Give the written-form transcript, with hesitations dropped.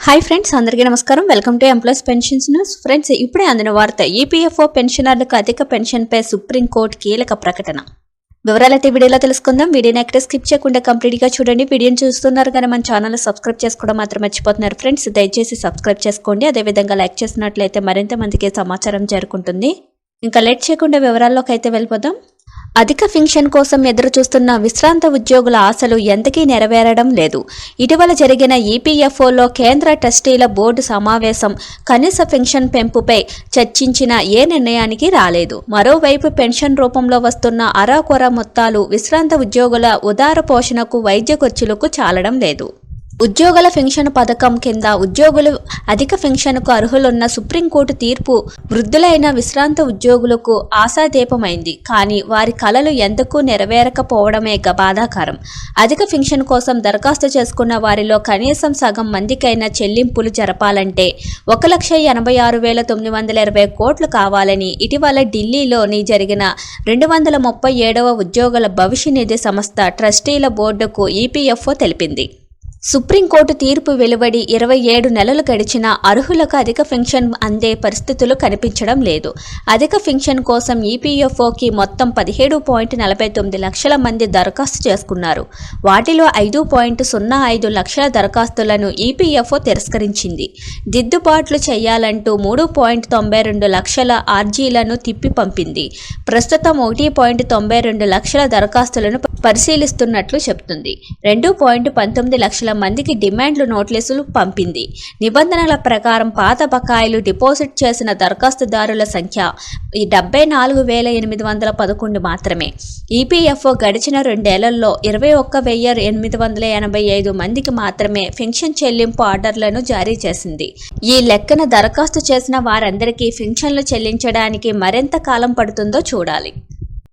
Hi friends, అందరికీ నమస్కారం. Welcome to employees pensions news. Friends, ఇప్పుడే అందిన వార్త. ఈపీఎఫ్ఓ పెన్షనర్లకు అధిక పెన్షన్పై సుప్రీంకోర్టు కీలక ప్రకటన. వివరాలైతే వీడియోలో తెలుసుకుందాం. వీడియోని ఎక్కడ స్కిప్ చేయకుండా కంప్లీట్గా చూడండి. వీడియోని చూస్తున్నారు కానీ మన ఛానల్ సబ్స్క్రైబ్ చేసుకోవడం మాత్రం మర్చిపోతున్నారు. ఫ్రెండ్స్, దయచేసి సబ్స్క్రైబ్ చేసుకోండి. అదేవిధంగా లైక్ చేసినట్లయితే మరింత మందికి సమాచారం చేరుకుంటుంది. ఇంకా లేట్ చేయకుండా వివరాల్లోకి అయితే వెళ్ళిపోదాం. అధిక పెన్షన్ కోసం ఎదురు చూస్తున్న విశ్రాంత ఉద్యోగుల ఆశలు ఎంతకీ నెరవేరడం లేదు. ఇటీవల జరిగిన ఈపీఎఫ్ఓలో కేంద్ర ట్రస్టీల బోర్డు సమావేశం కనీస పెన్షన్ పెంపుపై చర్చించిన ఏ నిర్ణయానికి రాలేదు. మరోవైపు పెన్షన్ రూపంలో వస్తున్న అరాకొర మొత్తాలు విశ్రాంత ఉద్యోగుల ఉదార పోషణకు, వైద్య ఖర్చులకు చాలడం లేదు. ఉద్యోగుల పెన్షన్ పథకం కింద ఉద్యోగులు అధిక పెన్షన్కు అర్హులున్న సుప్రీంకోర్టు తీర్పు వృద్ధులైన విశ్రాంత ఉద్యోగులకు ఆశాదీపమైంది. కానీ వారి కలలు ఎందుకు నెరవేరకపోవడమే బాధాకరం. అధిక పెన్షన్ కోసం దరఖాస్తు చేసుకున్న వారిలో కనీసం సగం మందికైనా చెల్లింపులు జరపాలంటే 1,86,920 కోట్లు కావాలని ఇటీవల ఢిల్లీలోని జరిగిన 237వ ఉద్యోగుల భవిష్య నిధి సంస్థ ట్రస్టీల బోర్డుకు ఈపీఎఫ్ఓ తెలిపింది. సుప్రీంకోర్టు తీర్పు వెలువడి 27 నెలలు గడిచినా అర్హులకు అధిక పెన్షన్ అందే పరిస్థితులు కనిపించడం లేదు. అధిక పెన్షన్ కోసం ఈపీఎఫ్ఓకి మొత్తం 17.49 లక్షల మంది దరఖాస్తు చేసుకున్నారు. వాటిలో 5.05 లక్షల దరఖాస్తులను ఈపీఎఫ్ఓ తిరస్కరించింది. దిద్దుబాట్లు చేయాలంటూ 3.92 లక్షల ఆర్జీలను తిప్పి పంపింది. ప్రస్తుతం 1.92 లక్షల దరఖాస్తులను పరిశీలిస్తున్నట్లు చెబుతుంది. 2.19 లక్షల మందికి డిమాండ్లు నోటీసులు పంపింది. నిబంధనల ప్రకారం పాత బకాయిలు డిపాజిట్ చేసిన దరఖాస్తుదారుల సంఖ్య 74,811 మాత్రమే. ఈపీఎఫ్ఓ గడిచిన 2 ఏళ్లలో 21,885 మందికి మాత్రమే పెన్షన్ చెల్లింపు ఆర్డర్లను జారీ చేసింది. ఈ లెక్కన దరఖాస్తు చేసిన వారందరికీ పెన్షన్లు చెల్లించడానికి మరింత కాలం పడుతుందో చూడాలి.